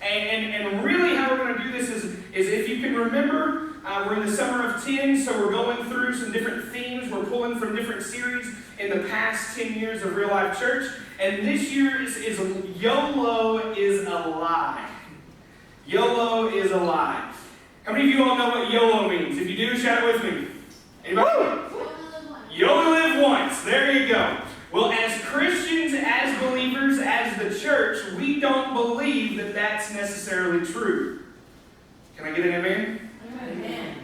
And really how we're going to do this is if you can remember, we're in the summer of 10, so we're going through some different themes. We're pulling from different series in the past 10 years of Real Life Church. And this year is YOLO is a lie. YOLO is a lie. How many of you all know what YOLO means? If you do, shout it with me. Anybody? You only live once. There you go. Well, as Christians, as believers, as the church, we don't believe that that's necessarily true. Can I get an amen? Amen.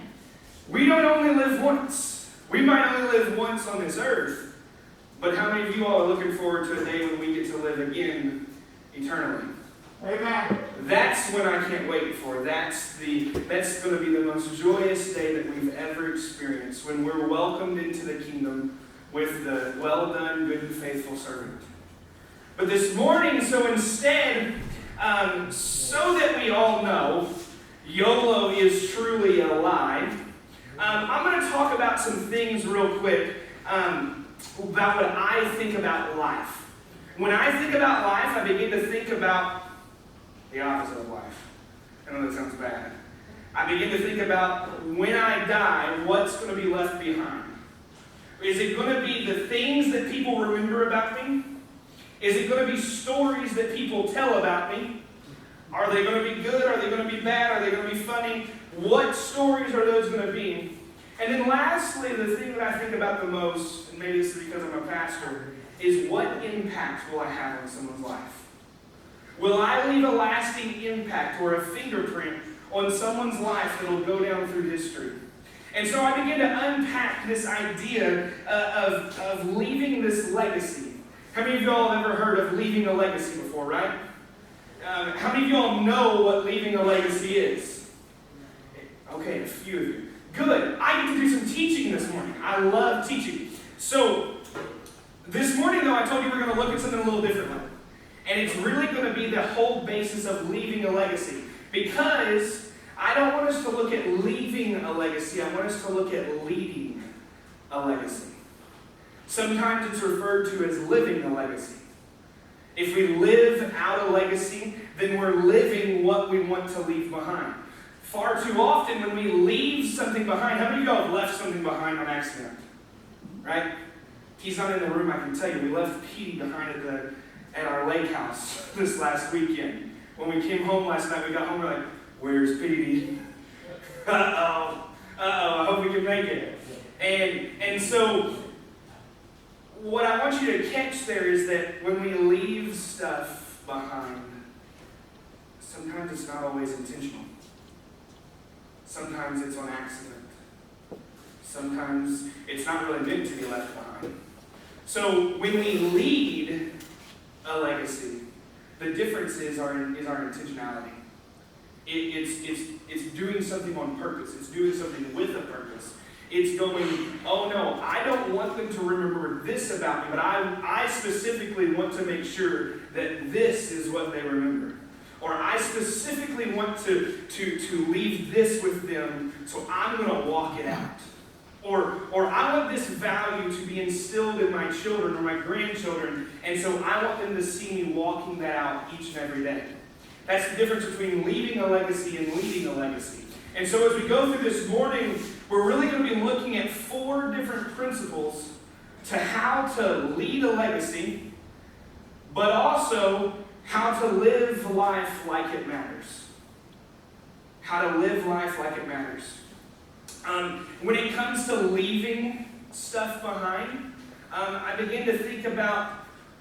We don't only live once. We might only live once on this earth, but how many of you all are looking forward to a day when we get to live again eternally? Amen. That's what I can't wait for. That's going to be the most joyous day that we've ever experienced, when we're welcomed into the kingdom with the well done, good and faithful servant. But this morning, so instead, so that we all know YOLO is truly a lie, I'm going to talk about some things real quick about what I think about life. When I think about life, I begin to think about the opposite of life. I know that sounds bad. I begin to think about when I die, what's going to be left behind. Is it going to be the things that people remember about me? Is it going to be stories that people tell about me? Are they going to be good? Are they going to be bad? Are they going to be funny? What stories are those going to be? And then lastly, the thing that I think about the most, and maybe this is because I'm a pastor, is what impact will I have on someone's life? Will I leave a lasting impact or a fingerprint on someone's life that will go down through history? And so I begin to unpack this idea of leaving this legacy. How many of you all have ever heard of leaving a legacy before, right? How many of you all know what leaving a legacy is? Okay, a few of you. Good. I get to do some teaching this morning. I love teaching. So, this morning, though, I told you we're going to look at something a little differently. And it's really going to be the whole basis of leaving a legacy. Because I don't want us to look at leaving a legacy. I want us to look at leading a legacy. Sometimes it's referred to as living a legacy. If we live out a legacy, then we're living what we want to leave behind. Far too often when we leave something behind, how many of you have left something behind on accident? Right? He's not in the room, I can tell you. We left Petey behind at our lake house this last weekend. When we came home last night, we got home, we're like, where's Petey? Uh-oh, I hope we can make it. And so, what I want you to catch there is that when we leave stuff behind, sometimes it's not always intentional. Sometimes it's on accident. Sometimes it's not really meant to be left behind. So when we lead a legacy, the difference is our intentionality. It's doing something on purpose. It's doing something with a purpose. It's going, oh no, I don't want them to remember this about me, but I specifically want to make sure that this is what they remember. Or I specifically want to leave this with them, so I'm going to walk it out. Or I want this value to be instilled in my children or my grandchildren, and so I want them to see me walking that out each and every day. That's the difference between leaving a legacy and leading a legacy. And so as we go through this morning, we're really going to be looking at 4 different principles to how to lead a legacy, but also how to live life like it matters. How to live life like it matters. When it comes to leaving stuff behind, I begin to think about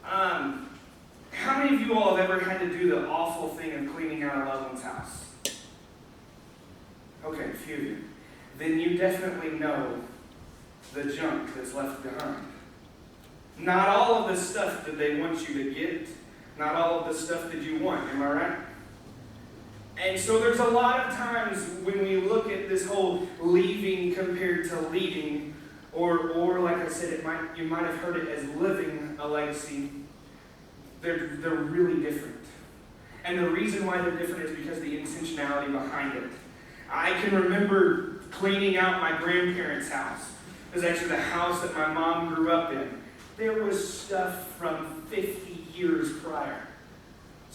how many of you all have ever had to do the awful thing of cleaning out a loved one's house? Okay, a few of you. Then you definitely know the junk that's left behind. Not all of the stuff that they want you to get, not all of the stuff that you want, am I right? And so there's a lot of times when we look at this whole leaving compared to leading, or like I said, you might have heard it as living a legacy, they're really different. And the reason why they're different is because of the intentionality behind it. I can remember cleaning out my grandparents' house. It was actually the house that my mom grew up in. There was stuff from 50 years prior.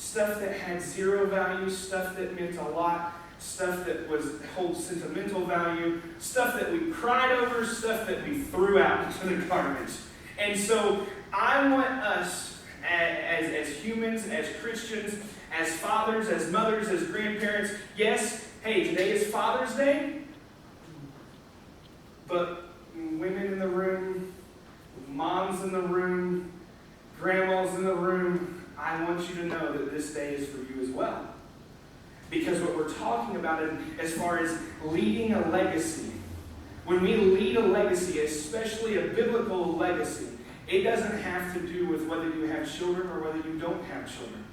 stuff that had zero value, stuff that meant a lot, stuff that holds sentimental value, stuff that we cried over, stuff that we threw out into the garbage. And so I want us as humans, as Christians, as fathers, as mothers, as grandparents, yes, hey, today is Father's Day, but women in the room, moms in the room, grandmas in the room, I want you to know that this day is for you as well. Because what we're talking about as far as leading a legacy, when we lead a legacy, especially a biblical legacy, it doesn't have to do with whether you have children or whether you don't have children.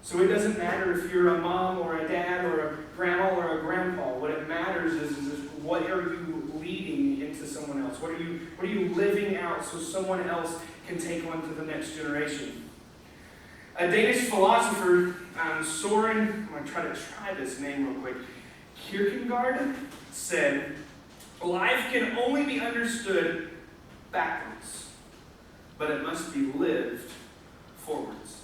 So it doesn't matter if you're a mom or a dad or a grandma or a grandpa. What it matters is what are you leading into someone else? What are you living out so someone else can take on to the next generation? A Danish philosopher, Soren, I'm going to try this name real quick, Kierkegaard, said, life can only be understood backwards, but it must be lived forwards.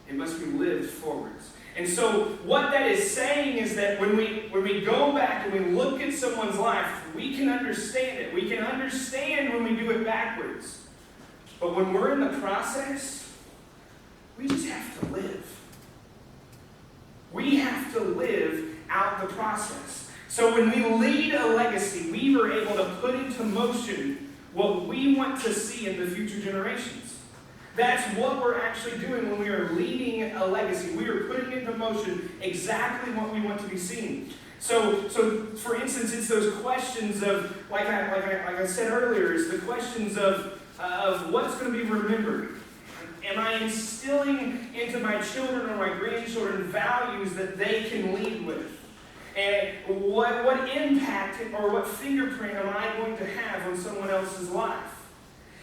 It must be lived forwards. And so what that is saying is that when we go back and we look at someone's life, we can understand it. We can understand when we do it backwards. But when we're in the process, we just have to live. We have to live out the process. So when we lead a legacy, we are able to put into motion what we want to see in the future generations. That's what we're actually doing when we are leading a legacy. We are putting into motion exactly what we want to be seen. So for instance, it's those questions of, like I said earlier, it's the questions of what's going to be remembered. Am I instilling into my children or my grandchildren values that they can lead with? And what impact or what fingerprint am I going to have on someone else's life?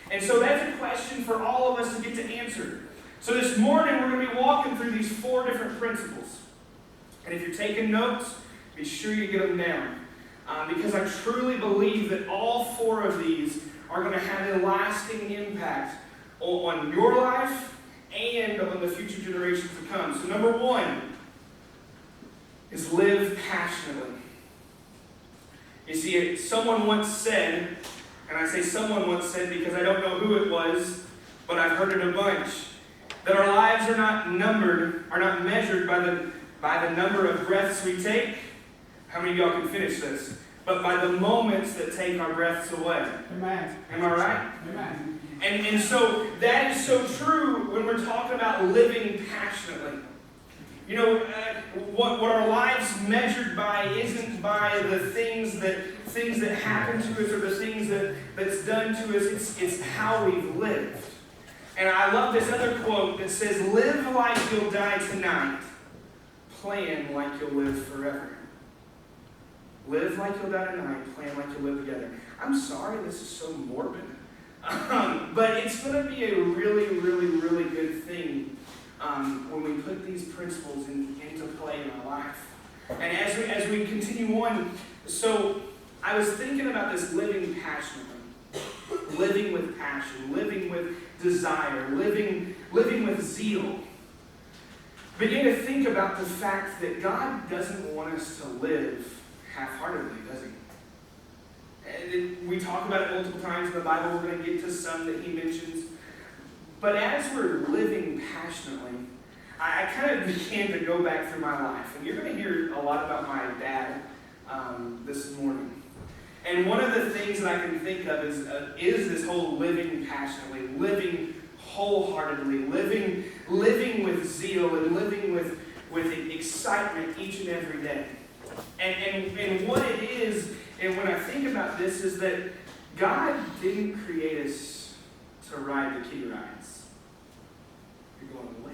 And so that's a question for all of us to get to answer. So this morning we're going to be walking through these 4 different principles. And if you're taking notes, be sure you get them down. Because I truly believe that all 4 of these are going to have a lasting impact on your life and on the future generations to come. So number 1 is live passionately. You see, someone once said, and I say someone once said because I don't know who it was, but I've heard it a bunch, that our lives are not measured by the number of breaths we take. How many of y'all can finish this? But by the moments that take our breaths away. Amen. Am I right? Amen. And so that is so true when we're talking about living passionately. You know, what our lives measured by isn't by the things that happen to us or the things that's done to us. It's how we've lived. And I love this other quote that says, live like you'll die tonight. Plan like you'll live forever. Live like you'll die tonight. Plan like you'll live together. I'm sorry this is so morbid. But it's going to be a really, really, really good thing when we put these principles into play in our life. And as we continue on, so I was thinking about this living passionately, living with passion, living with desire, living with zeal. Begin to think about the fact that God doesn't want us to live half-heartedly, does he? We talk about it multiple times in the Bible. We're going to get to some that he mentions. But as we're living passionately, I kind of began to go back through my life. And you're going to hear a lot about my dad this morning. And one of the things that I can think of is this whole living passionately, living wholeheartedly, living with zeal, and living with excitement each and every day. And what it is, and when I think about this, is that God didn't create us to ride the kiddie rides. You're going, what?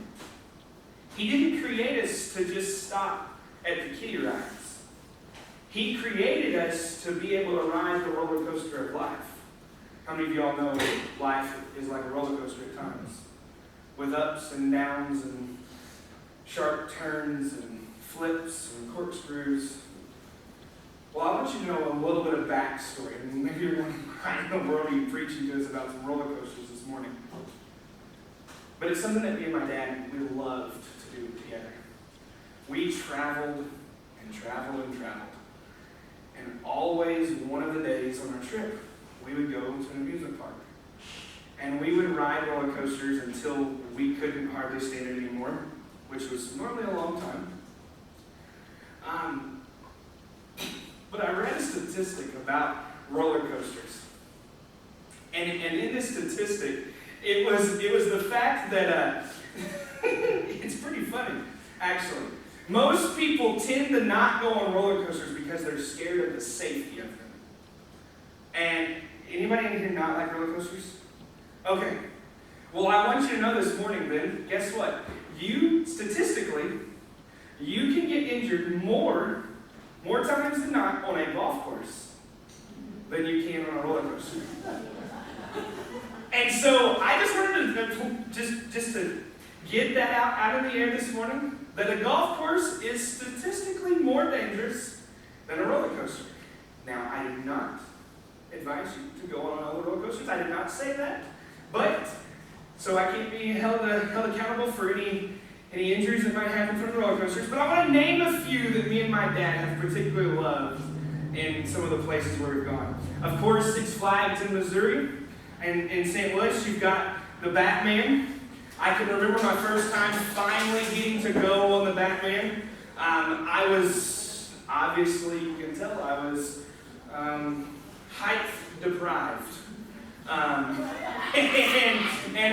He didn't create us to just stop at the kiddie rides. He created us to be able to ride the roller coaster of life. How many of y'all know life is like a roller coaster at times? With ups and downs and sharp turns and flips and corkscrews. Well, I want you to know a little bit of backstory. I mean, maybe you're wondering, why in the world are you preaching to us about some roller coasters this morning? But it's something that me and my dad, we loved to do together. We traveled and traveled and traveled. And always one of the days on our trip, we would go to an amusement park. And we would ride roller coasters until we couldn't hardly stand it anymore, which was normally a long time. But I read a statistic about roller coasters. And in this statistic, it was the fact that, it's pretty funny, actually. Most people tend to not go on roller coasters because they're scared of the safety of them. And anybody in here not like roller coasters? Okay. Well, I want you to know this morning then, guess what? Statistically, you can get injured more times than not on a golf course than you can on a roller coaster. And so I just wanted to just to get that out of the air this morning, that a golf course is statistically more dangerous than a roller coaster. Now, I did not advise you to go on other roller coasters. I did not say that. But, so I can't be held accountable for any injuries that might happen from the roller coasters. But I want to name a few that me and my dad have particularly loved in some of the places where we've gone. Of course, Six Flags in Missouri. And in St. Louis, you've got the Batman. I can remember my first time finally getting to go on the Batman. I was, obviously, you can tell, I was height deprived. And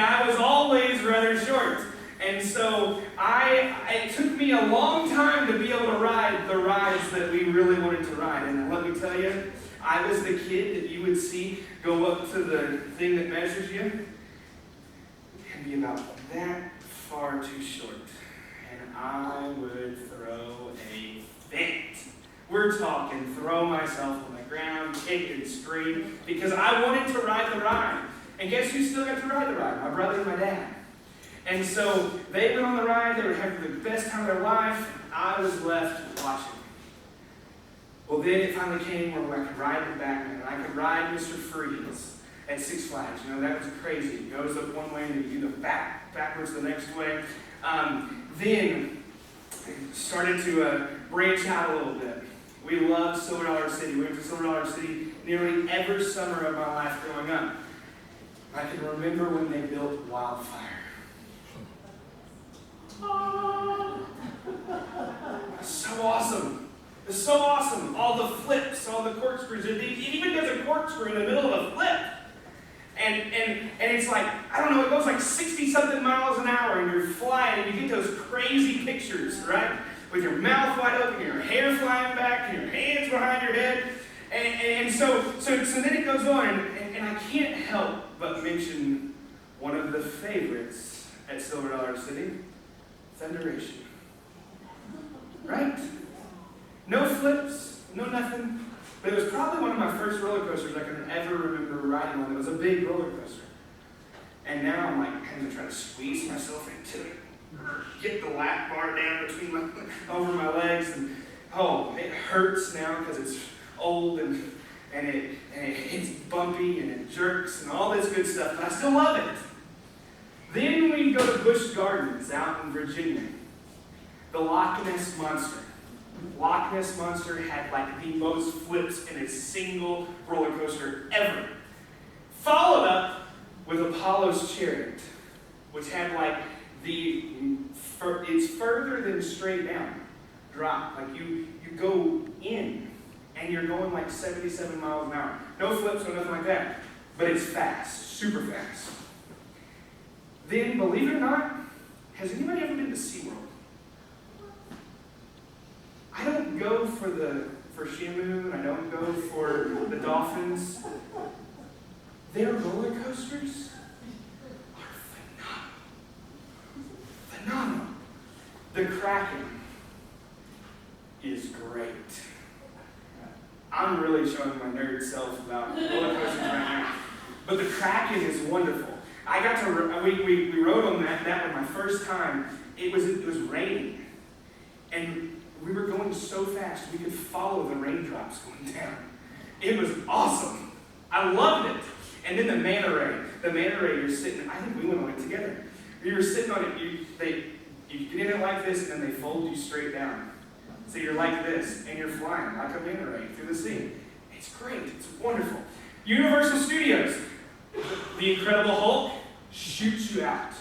I was always rather short. And so it took me a long time to be able to ride the rides that we really wanted to ride. And let me tell you, I was the kid that you would see go up to the thing that measures you and be about that far too short. And I would throw a fit. We're talking throw myself on the ground, kick and scream, because I wanted to ride the ride. And guess who still got to ride the ride? My brother and my dad. And so they went on the ride. They were having the best time of their life. I was left watching. Well, then it finally came where I could ride the Batman. I could ride Mr. Freeze at Six Flags. You know, that was crazy. It goes up one way and you do the backwards the next way. Then started to branch out a little bit. We loved Silver Dollar City. We went to Silver Dollar City nearly every summer of my life growing up. I can remember when they built Wildfire. So awesome. It's so awesome. All the flips, all the corkscrews. It even does a corkscrew in the middle of a flip. And it's like, I don't know, it goes like 60-something miles an hour and you're flying and you get those crazy pictures, right? With your mouth wide open, your hair flying back, and your hands behind your head. And so then it goes on, and I can't help but mention one of the favorites at Silver Dollar City, Thunderation. Right? No flips, no nothing. But it was probably one of my first roller coasters I can ever remember riding on. It was a big roller coaster. And now I'm like having to try to squeeze myself into it. Get the lap bar down between over my legs. And it hurts now because it's old and it's bumpy and it jerks and all this good stuff. But I still love it. Then we go to Busch Gardens out in Virginia. The Loch Ness Monster. Loch Ness Monster had like the most flips in a single roller coaster ever. Followed up with Apollo's Chariot, which had like it's further than straight down drop. Like you go in and you're going like 77 miles an hour. No flips, no nothing like that. But it's fast, super fast. Then, believe it or not, has anybody ever been to SeaWorld? I don't go for Shamu, and I don't go for the dolphins. Their roller coasters are phenomenal. Phenomenal. The Kraken is great. I'm really showing my nerd self about roller coasters right now. But the Kraken is wonderful. I got to, we rode on that one my first time. It was raining. And we were going so fast, we could follow the raindrops going down. It was awesome. I loved it. And then the manta ray. The manta ray, you're sitting, I think we went on it together. You're sitting on it, you get in it like this, and then they fold you straight down. So you're like this, and you're flying like a manta ray through the sea. It's great. It's wonderful. Universal Studios. The Incredible Hulk shoots you out.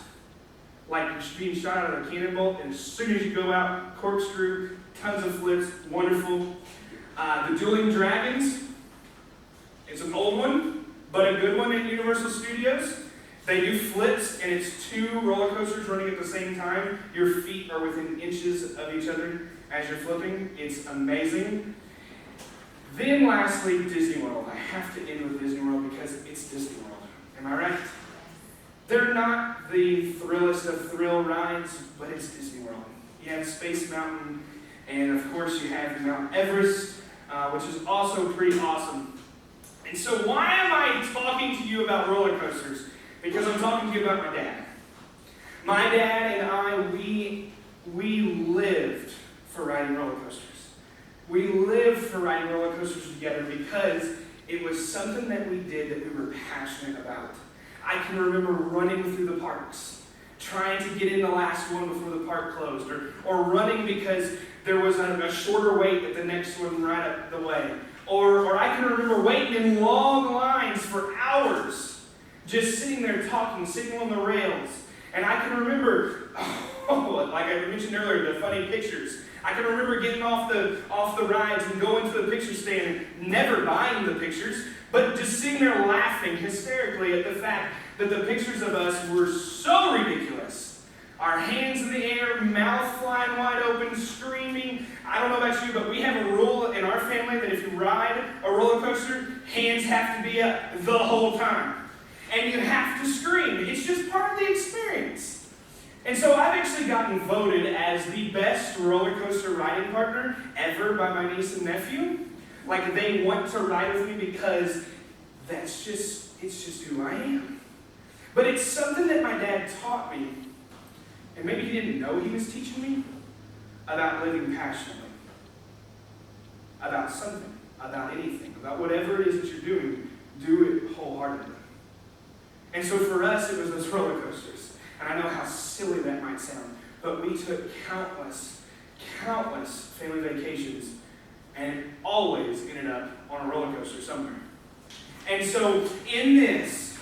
Like you're being shot out of a cannonball, and as soon as you go out, corkscrew, tons of flips, wonderful. The Dueling Dragons. It's an old one, but a good one at Universal Studios. They do flips, and it's 2 roller coasters running at the same time. Your feet are within inches of each other as you're flipping. It's amazing. Then lastly, Disney World. I have to end with Disney World because it's Disney World. Am I right? They're not the thrillest of thrill rides, but it's Disney World. You have Space Mountain, and of course you have Mount Everest, which is also pretty awesome. And so why am I talking to you about roller coasters? Because I'm talking to you about my dad. My dad and I, we lived for riding roller coasters. We lived for riding roller coasters together because it was something that we did that we were passionate about. I can remember running through the parks, trying to get in the last one before the park closed, or running because there was a shorter wait at the next one right up the way. Or I can remember waiting in long lines for hours, just sitting there talking, sitting on the rails. And I can remember, like I mentioned earlier, the funny pictures. I can remember getting off the rides and going to the picture stand and never buying the pictures, but just sitting there laughing hysterically at the fact that the pictures of us were so ridiculous. Our hands in the air, mouth flying wide open, screaming. I don't know about you, but we have a rule in our family that if you ride a roller coaster, hands have to be up the whole time. And you have to scream. It's just part of the experience. And so I've actually gotten voted as the best roller coaster riding partner ever by my niece and nephew. Like they want to ride with me because it's just who I am. But it's something that my dad taught me, and maybe he didn't know he was teaching me, about living passionately. About something, about anything, about whatever it is that you're doing, do it wholeheartedly. And so for us, it was those roller coasters. And I know how silly that might sound, but we took countless family vacations, and it always ended up on a roller coaster somewhere. And so in this,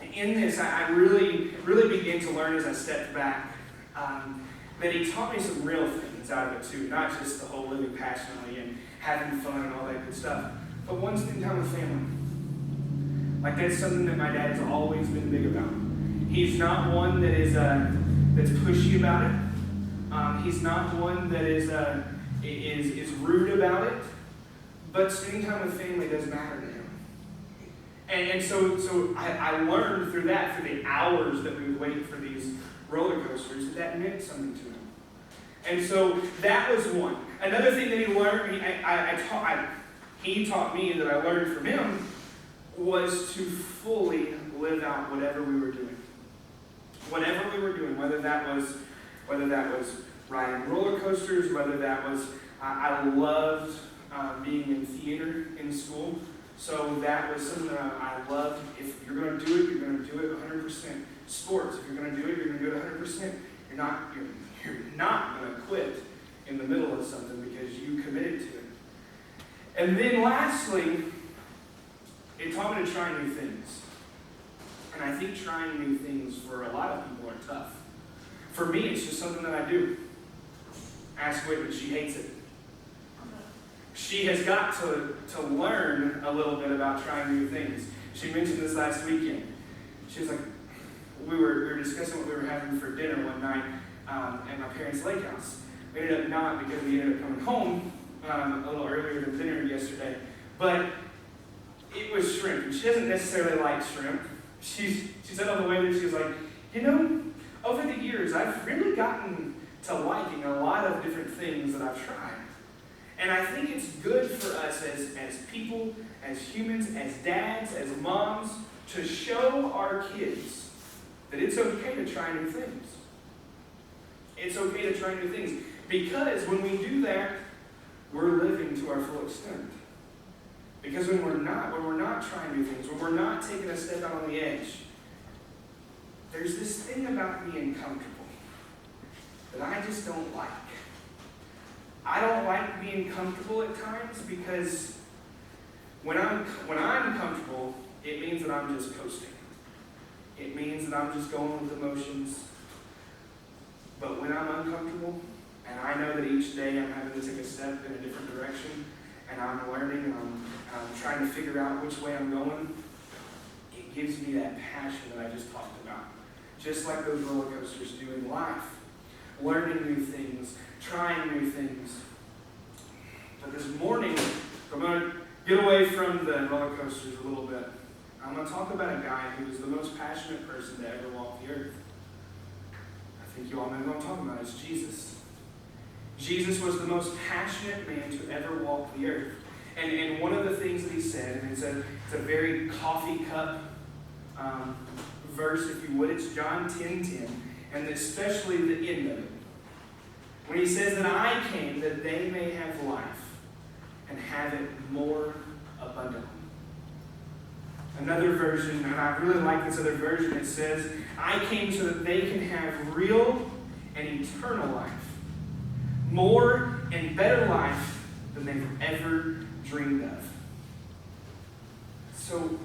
I really began to learn as I stepped back that he taught me some real things out of it too, not just the whole living passionately and having fun and all that good stuff, but one spending time with family. Like that's something that my dad has always been big about. He's not one that is that's pushy about it. He's not one that is rude about it. But spending time with family does matter to him. And so I learned through the hours that we would wait for these roller coasters, that meant something to him. And so that was one. Another thing that he learned, he taught me that I learned from him, was to fully live out whatever we were doing. Whatever we were doing, whether that was riding roller coasters, whether that was, I loved being in theater in school. So that was something that I loved. If you're going to do it, you're going to do it 100%. Sports, if you're going to do it, you're going to do it 100%. You're not going to quit in the middle of something because you committed to it. And then lastly, it taught me to try new things. And I think trying new things for a lot of people are tough. For me, it's just something that I do. Ask Whitney, she hates it. She has got to learn a little bit about trying new things. She mentioned this last weekend. She was like, we were discussing what we were having for dinner one night at my parents' lake house. We ended up not because we ended up coming home a little earlier than dinner yesterday. But it was shrimp. And she doesn't necessarily like shrimp. She said on the way there, she was like, over the years, I've really gotten to liking a lot of different things that I've tried. And I think it's good for us as people, as humans, as dads, as moms, to show our kids that it's okay to try new things. It's okay to try new things. Because when we do that, we're living to our full extent. Because when we're not trying new things, when we're not taking a step out on the edge, there's this thing about being comfortable that I just don't like. I don't like being comfortable at times because when I'm comfortable, it means that I'm just coasting. It means that I'm just going with the motions. But when I'm uncomfortable, and I know that each day I'm having to take a step in a different direction, and I'm learning, and I'm trying to figure out which way I'm going, it gives me that passion that I just talked about. Just like those roller coasters do in life. Learning new things, trying new things. But this morning, I'm going to get away from the roller coasters a little bit. I'm going to talk about a guy who was the most passionate person to ever walk the earth. I think you all know who I'm talking about. It's Jesus. Jesus was the most passionate man to ever walk the earth. And one of the things that he said, and it's a very coffee cup verse, if you would, it's John 10:10, and especially the end of it. When he says that I came that they may have life and have it more abundantly. Another version, and I really like this other version, it says, I came so that they can have real and eternal life. More and better life than they've ever dreamed of. So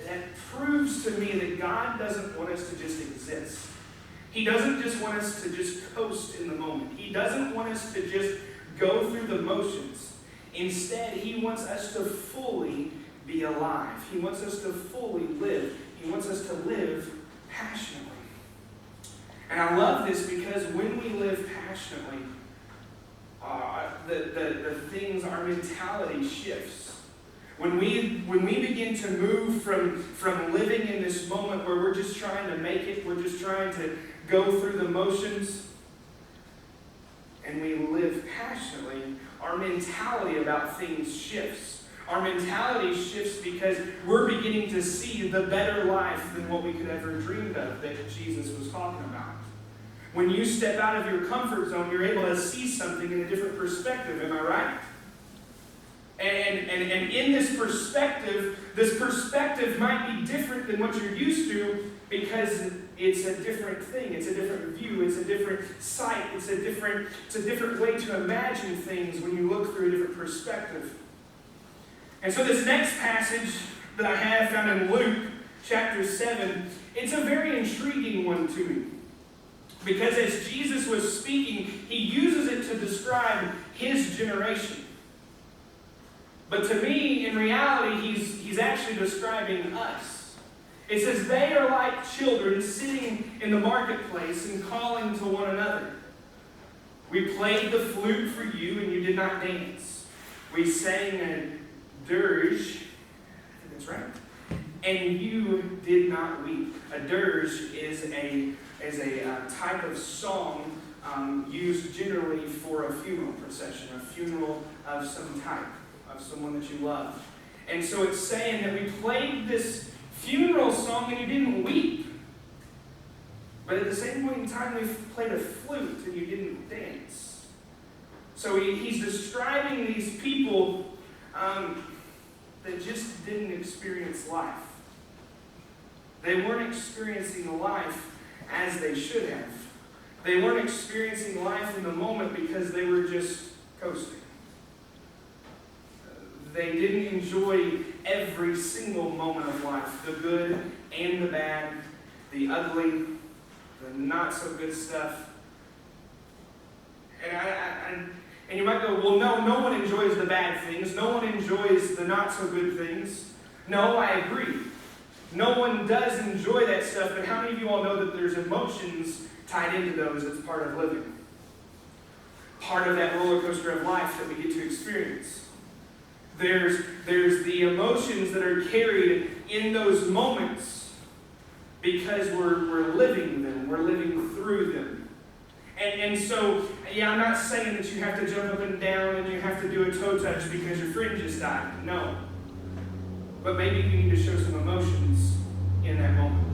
that proves to me that God doesn't want us to just exist. He doesn't just want us to just coast in the moment. He doesn't want us to just go through the motions. Instead, he wants us to fully be alive. He wants us to fully live. He wants us to live passionately. And I love this because when we live passionately, the things, our mentality shifts. When we begin to move from living in this moment where we're just trying to make it, we're just trying to go through the motions, and we live passionately, our mentality about things shifts. Our mentality shifts because we're beginning to see the better life than what we could ever dreamed of that Jesus was talking about. When you step out of your comfort zone, you're able to see something in a different perspective. Am I right? And in this perspective might be different than what you're used to because it's a different thing. It's a different view. It's a different sight. It's a different way to imagine things when you look through a different perspective. And so this next passage that I have found in Luke chapter 7, it's a very intriguing one to me. Because as Jesus was speaking, he uses it to describe his generation. But to me, in reality, he's actually describing us. It says, they are like children sitting in the marketplace and calling to one another. We played the flute for you and you did not dance. We sang a dirge, I think that's right, and you did not weep. A dirge is a type of song used generally for a funeral procession, a funeral of some type, of someone that you love. And so it's saying that we played this funeral song and you didn't weep. But at the same point in time, we played a flute and you didn't dance. So he's describing these people that just didn't experience life. They weren't experiencing life as they should have. They weren't experiencing life in the moment because they were just coasting. They didn't enjoy every single moment of life, the good and the bad, the ugly, the not so good stuff. And you might go, well, no one enjoys the bad things. No one enjoys the not so good things. No, I agree. No one does enjoy that stuff, but how many of you all know that there's emotions tied into those as part of living? Part of that roller coaster of life that we get to experience. There's the emotions that are carried in those moments because we're living them. We're living through them. And so, yeah, I'm not saying that you have to jump up and down and you have to do a toe touch because your friend just died. No. But maybe you need to show some emotions in that moment.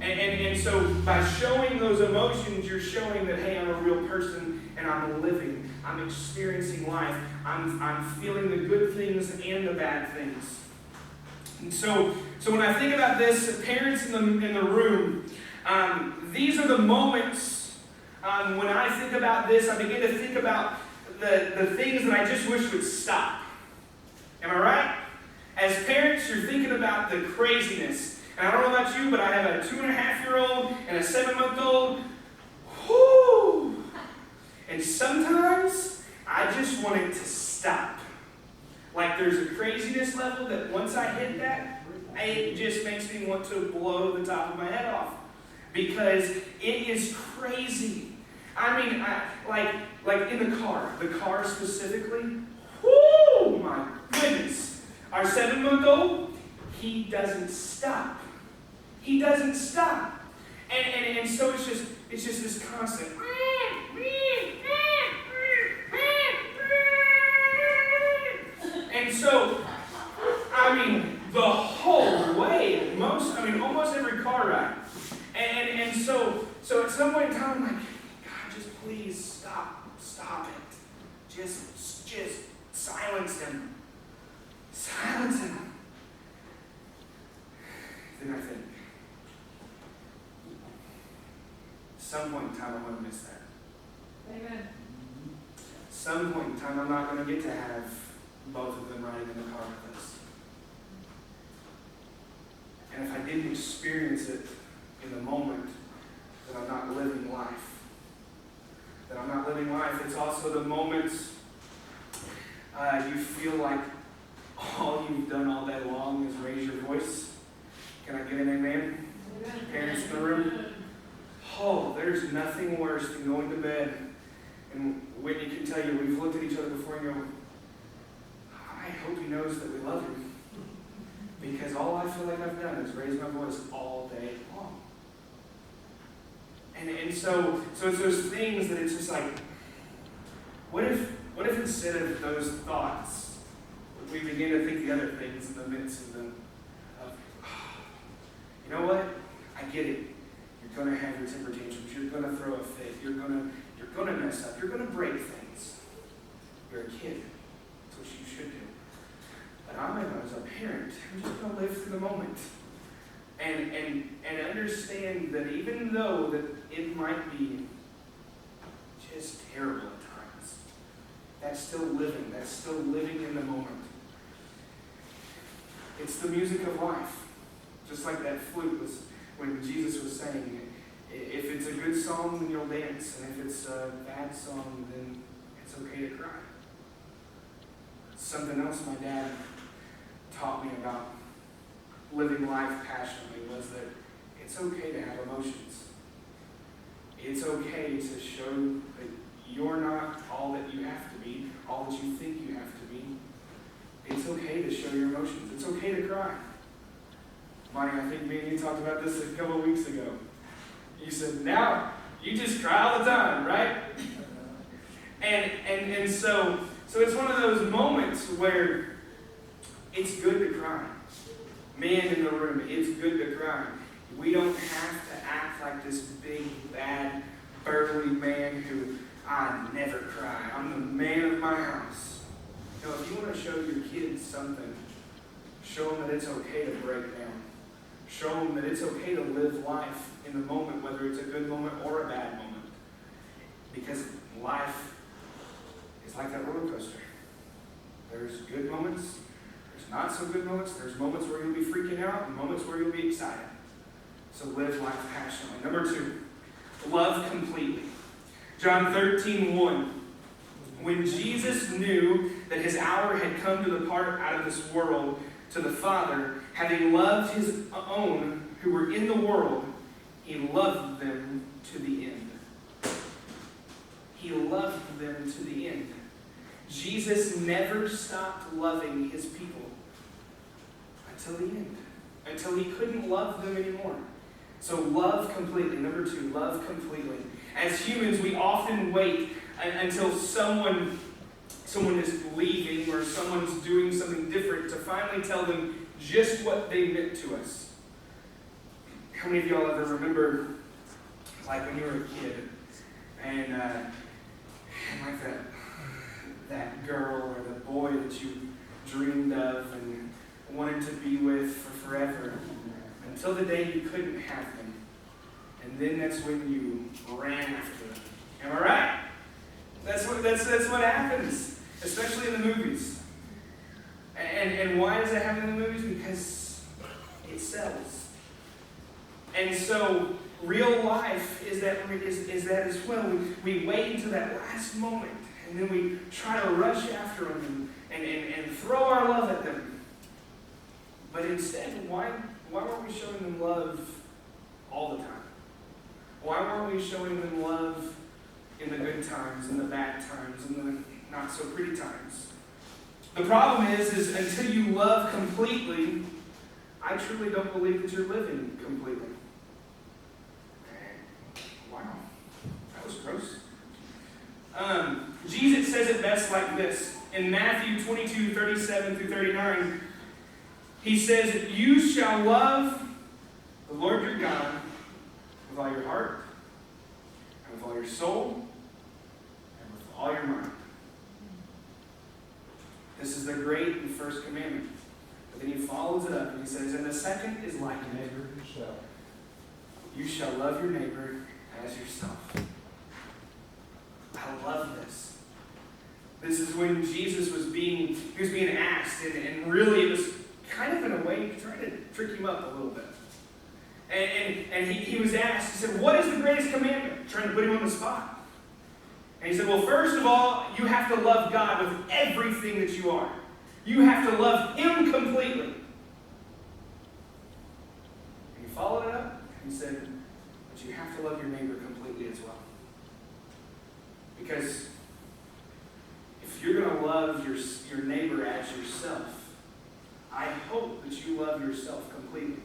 And so by showing those emotions, you're showing that, hey, I'm a real person and I'm living. I'm experiencing life. I'm feeling the good things and the bad things. And so when I think about this, parents in the room, these are the moments when I think about this, I begin to think about the things that I just wish would stop. Am I right? As parents, you're thinking about the craziness. And I don't know about you, but I have a 2.5-year-old and a 7-month-old. Whoo! And sometimes I just want it to stop. Like there's a craziness level that once I hit that, it just makes me want to blow the top of my head off. Because it is crazy. I mean, like in the car specifically, whoo, my goodness. Our 7-month-old, he doesn't stop. He doesn't stop. And so it's just this constant. And so, I mean, the whole way, almost every car ride. And so at some point in time, I'm like, God, just please stop it. Just silence him. Silence him. Then I think, some point in time I'm going to miss that. Amen. Some point in time I'm not going to get to have both of them riding in the car with us. And if I didn't experience it in the moment, then I'm not living life. It's also the moments you feel like all you've done all day long is raise your voice. Can I get an amen? Parents in the room? Oh, there's nothing worse than going to bed. And Whitney can tell you, we've looked at each other before and go, I hope he knows that we love him. Because all I feel like I've done is raise my voice all day long. And so it's those things that it's just like, what if instead of those thoughts, we begin to think the other things in the midst of them? You know what? I get it. You're going to have your temper tantrums. You're going to throw a fit. You're going to mess up. You're going to break things. You're a kid. That's what you should do. But I'm as a parent, I'm just going to live through the moment. And understand that even though that it might be just terrible at times, that's still living. That's still living in the moment. It's the music of life. Just like that flute was when Jesus was saying, if it's a good song, then you'll dance. And if it's a bad song, then it's okay to cry. Something else my dad taught me about living life passionately was that it's okay to have emotions. It's okay to show that you're not all that you have to be, all that you think you have to be. It's okay to show your emotions. It's okay to cry. Monty, I think me and you talked about this a couple of weeks ago. You said, now, you just cry all the time, right? And so it's one of those moments where it's good to cry. Men in the room, it's good to cry. We don't have to act like this big, bad, burly man who, I never cry. I'm the man of my house. You know, if you want to show your kids something, show them that it's okay to break down. Show them that it's okay to live life in the moment, whether it's a good moment or a bad moment. Because life is like that roller coaster. There's good moments, there's not so good moments, there's moments where you'll be freaking out and moments where you'll be excited. So live life passionately. Number 2, love completely. John 13:1. When Jesus knew that his hour had come to depart out of this world to the Father, having loved his own who were in the world, he loved them to the end. He loved them to the end. Jesus never stopped loving his people until the end, until he couldn't love them anymore. So love completely. Number 2, love completely. As humans, we often wait until someone is leaving or someone's doing something different to finally tell them just what they meant to us. How many of y'all ever remember, like when you were a kid, and like that girl or the boy that you dreamed of and wanted to be with, until the day you couldn't have them. And then that's when you ran after them. Am I right? That's what happens, especially in the movies. And why does it happen in the movies? Because it sells. And so real life is that as well. We wait until that last moment, and then we try to rush after them and throw our love at them. But instead, why weren't we showing them love all the time? Why weren't we showing them love in the good times, in the bad times, in the not so pretty times? The problem is until you love completely, I truly don't believe that you're living completely. Wow, that was gross. Jesus says it best like this. In Matthew 22:37-39, he says, "You shall love the Lord your God with all your heart, and with all your soul, and with all your mind." This is the great and first commandment. But then he follows it up and he says, "And the second is like it. You shall love your neighbor as yourself." I love this. This is when Jesus was being asked, and really it was kind of in a way trying to trick him up a little bit. And he was asked, he said, "What is the greatest commandment?" Trying to put him on the spot. And he said, "Well, first of all, you have to love God with everything that you are. You have to love Him completely." And he followed it up and he said, "But you have to love your neighbor completely as well." Because if you're going to love your neighbor as yourself, I hope that you love yourself completely.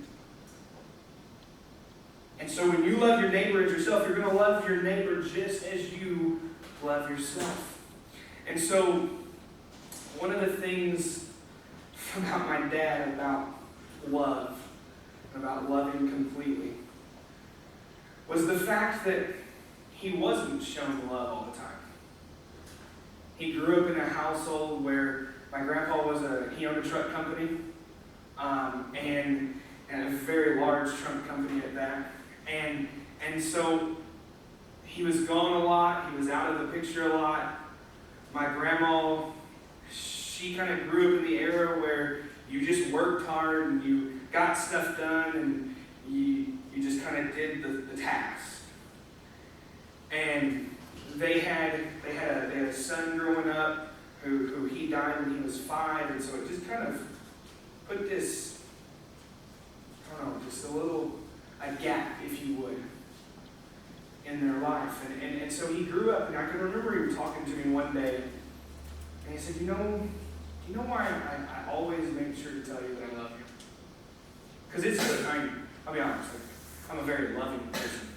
And so when you love your neighbor as yourself, you're going to love your neighbor just as you love yourself. And so one of the things about my dad about love, about loving completely, was the fact that he wasn't shown love all the time. He grew up in a household where my grandpa he owned a truck company, and a very large truck company at that. And so he was gone a lot. He was out of the picture a lot. My grandma, she kind of grew up in the era where you just worked hard and you got stuff done and you just kind of did the task. And they had a son growing up who he died when he was 5, and so it just kind of put this, I don't know, just a gap, if you would, in their life. And so he grew up, and I can remember him talking to me one day, and he said, you know why I always make sure to tell you that I love you? Because I'll be honest, I'm a very loving person.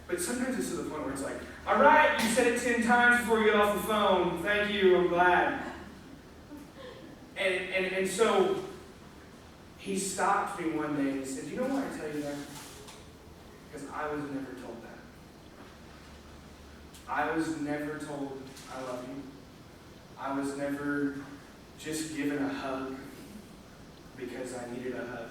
But sometimes it's to the point where it's like, all right, you said it 10 times before you get off the phone. Thank you, I'm glad. And so he stopped me one day and he said, "You know why I tell you that? Because I was never told that. I was never told I love you. I was never just given a hug because I needed a hug."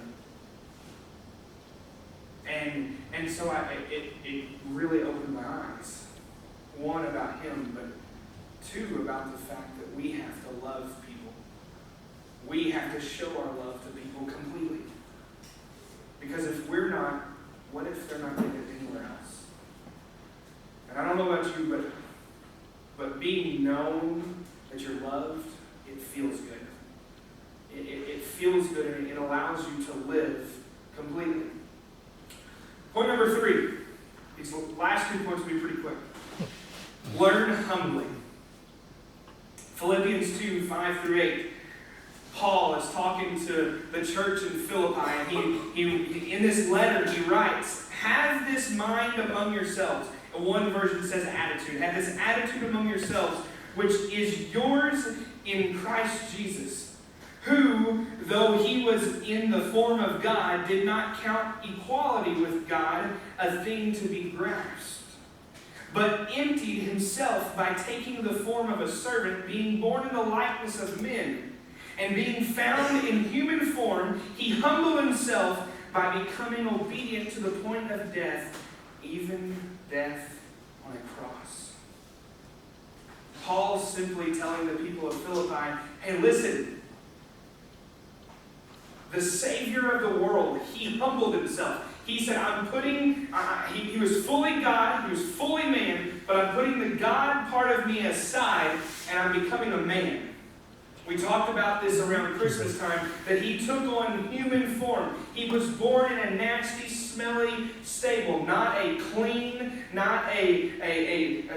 And so it really opened my eyes. One, about him, but two, about the fact that we have to love people. We have to show our love to people completely. Because if we're not, what if they're not getting it anywhere else? And I don't know about you, but being known that you're loved, it feels good. It feels good, and it allows you to live completely. Point number 3. These last 2 points will be pretty quick. Learn humbly. Philippians 2, 5-8. Paul is talking to the church in Philippi, and he in this letter he writes, "Have this mind among yourselves." One version says attitude. "Have this attitude among yourselves, which is yours in Christ Jesus, who, though he was in the form of God, did not count equality with God a thing to be grasped, but emptied himself by taking the form of a servant, being born in the likeness of men. And being found in human form, he humbled himself by becoming obedient to the point of death, even death on a cross. Paul's simply telling the people of Philippi, hey, listen, the Savior of the world, he humbled himself. He said, he was fully God, he was fully man, but I'm putting the God part of me aside, and I'm becoming a man. We talked about this around Christmas time, that he took on human form. He was born in a nasty, smelly stable, not a clean, not a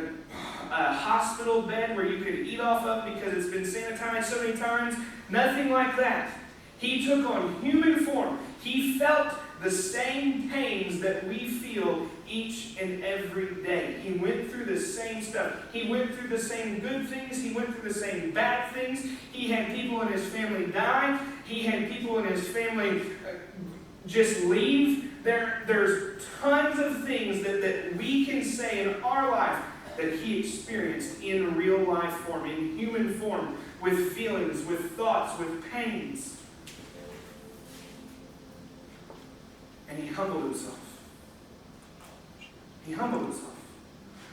hospital bed where you could eat off of because it's been sanitized so many times. Nothing like that. He took on human form. He felt the same pains that we feel each and every day. He went through the same stuff. He went through the same good things. He went through the same bad things. He had people in his family die. He had people in his family just leave. There's tons of things that we can say in our life that he experienced in real life form, in human form, with feelings, with thoughts, with pains. And he humbled himself. He humbled himself.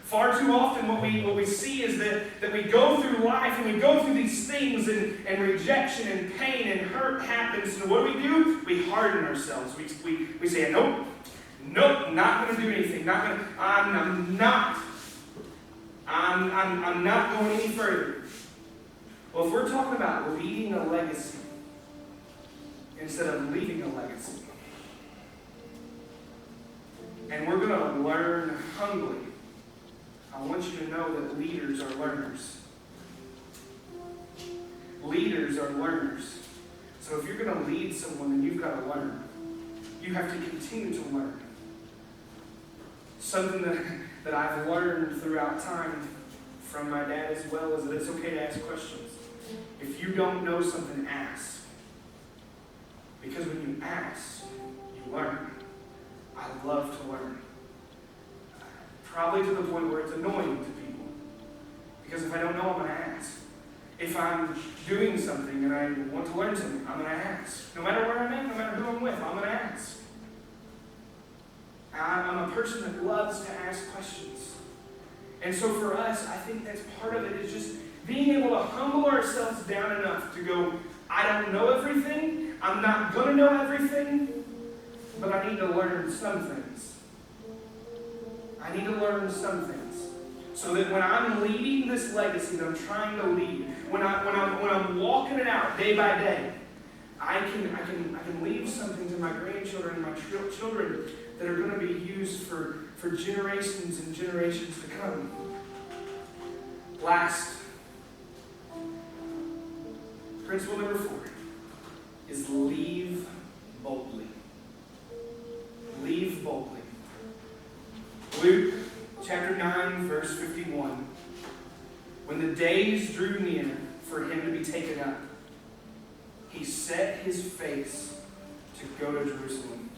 Far too often what we see is that we go through life and we go through these things and rejection and pain and hurt happens. And what do? We harden ourselves. We say, nope, not going to do anything. I'm not going any further. Well, if we're talking about leaving a legacy instead of leaving a legacy, and we're going to learn humbly, I want you to know that leaders are learners. Leaders are learners. So if you're going to lead someone, then you've got to learn. You have to continue to learn. Something that I've learned throughout time from my dad as well is that it's okay to ask questions. If you don't know something, ask. Because when you ask, you learn. I love to learn. Probably to the point where it's annoying to people. Because if I don't know, I'm going to ask. If I'm doing something and I want to learn something, I'm going to ask. No matter where I'm at, no matter who I'm with, I'm going to ask. I'm a person that loves to ask questions. And so for us, I think that's part of it, is just being able to humble ourselves down enough to go, I don't know everything, I'm not going to know everything, but I need to learn some things. I need to learn some things. So that when I'm leading this legacy that I'm trying to lead, when I'm walking it out day by day, I can leave something to my grandchildren and my children that are going to be used for generations and generations to come. Last, principle number 4 is leave boldly. Leave boldly. Luke chapter 9, verse 51. When the days drew near for him to be taken up, he set his face to go to Jerusalem.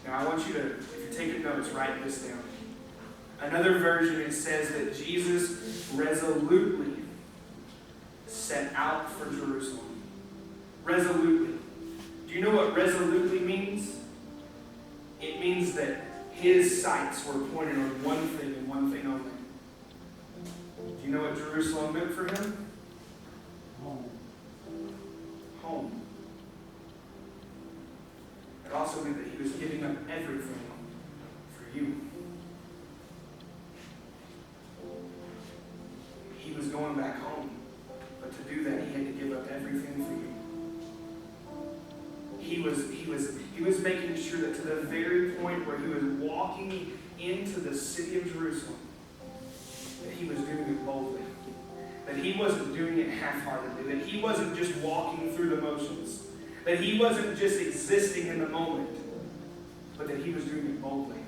Now I want you to, if you're taking notes, write this down. Another version, it says that Jesus resolutely set out for Jerusalem. Resolutely. Do you know what resolutely means? It means that his sights were pointed on one thing and one thing only. Do you know what Jerusalem meant for him? Home. Home. It also meant that he was giving up everything for you. He was going back home. But to do that, he had to give up everything for you. He was making sure that to the very point where he was walking into the city of Jerusalem, that he was doing it boldly. That he wasn't doing it half-heartedly. That he wasn't just walking through the motions. That he wasn't just existing in the moment. But that he was doing it boldly.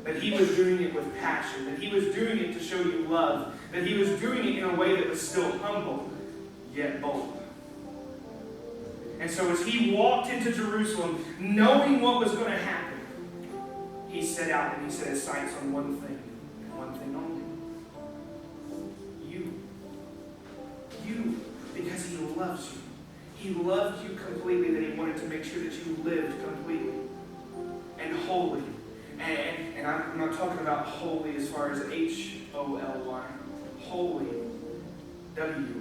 That he was doing it with passion. That he was doing it to show you love. That he was doing it in a way that was still humble, yet bold. And so as he walked into Jerusalem, knowing what was going to happen, he set out and he set his sights on one thing, and one thing only. You. You. Because he loves you. He loved you completely, that he wanted to make sure that you lived completely and holy. And I'm not talking about holy as far as H-O-L-Y. Holy. W-H-O-L-Y.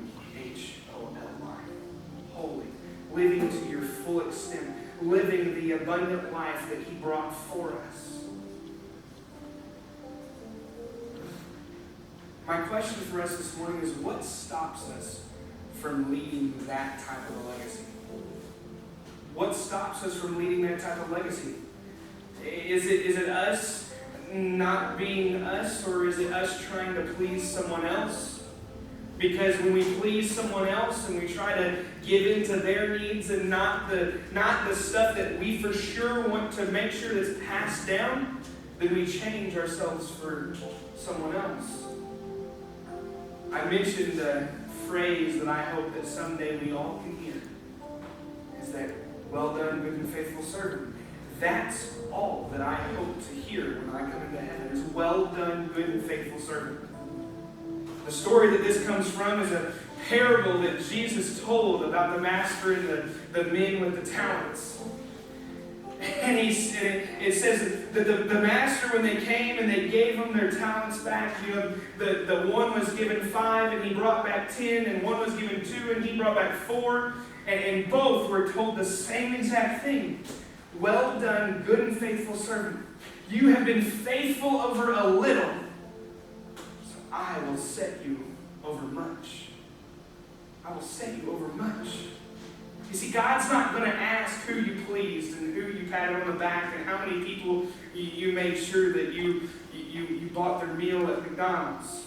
Holy. Living to your full extent. Living the abundant life that he brought for us. My question for us this morning is, what stops us from leading that type of a legacy? What stops us from leading that type of legacy? Is it us not being us, or is it us trying to please someone else? Because when we please someone else and we try to give into their needs and not the stuff that we for sure want to make sure that's passed down, then we change ourselves for someone else. I mentioned a phrase that I hope that someday we all can hear, is that, well done, good and faithful servant. That's all that I hope to hear when I come into heaven, is well done, good and faithful servant. The story that this comes from is a parable that Jesus told about the master and the men with the talents. And it says that the master, when they came and they gave them their talents back, the one was given 5 and he brought back 10, and one was given 2 and he brought back 4, and both were told the same exact thing. Well done, good and faithful servant. You have been faithful over a little, so I will set you over much. I will set you over much. You see, God's not going to ask who you pleased and who you patted on the back and how many people you made sure that you bought their meal at McDonald's.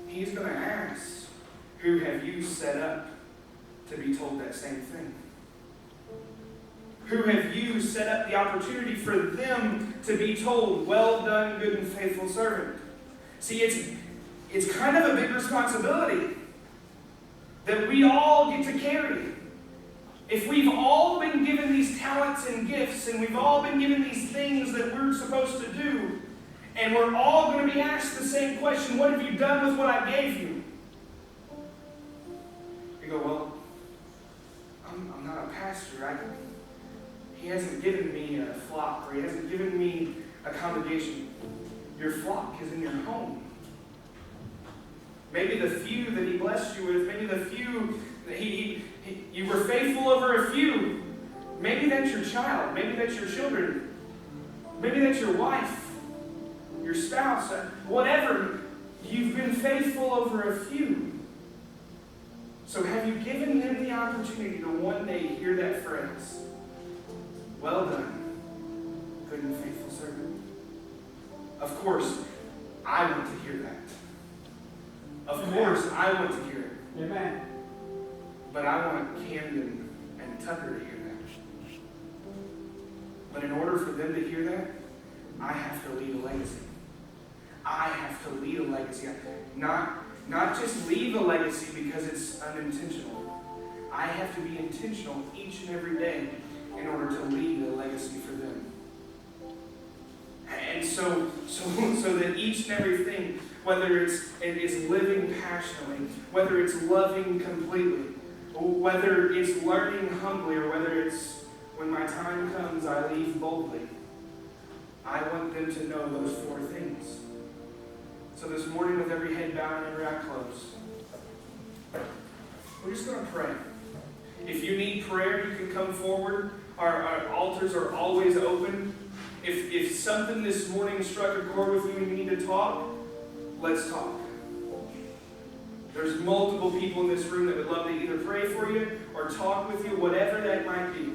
He's going to ask, who have you set up to be told that same thing? Who have you set up the opportunity for them to be told, well done, good and faithful servant? See, it's kind of a big responsibility that we all get to carry. If we've all been given these talents and gifts, and we've all been given these things that we're supposed to do, and we're all going to be asked the same question, what have you done with what I gave you? You go, well, I'm not a pastor. He hasn't given me a flock, or he hasn't given me a congregation. Your flock is in your home. Maybe the few that he blessed you with, maybe the few that you were faithful over a few. Maybe that's your child. Maybe that's your children. Maybe that's your wife, your spouse, whatever. You've been faithful over a few. So have you given them the opportunity to one day hear that phrase? Well done, good and faithful servant. Of course, I want to hear that. Of course, I want to hear it. Amen. But I want Camden and Tucker to hear that. But in order for them to hear that, I have to lead a legacy. I have to lead a legacy. Not just leave a legacy because it's unintentional. I have to be intentional each and every day in order to lead a legacy for them. And so that each and everything, whether it's living passionately, whether it's loving completely, whether it's learning humbly, or whether it's when my time comes, I leave boldly, I want them to know those 4 things. So this morning, with every head bowed and every eye closed, we're just going to pray. If you need prayer, you can come forward. Our altars are always open. If something this morning struck a chord with you and you need to talk, let's talk. There's multiple people in this room that would love to either pray for you or talk with you, whatever that might be.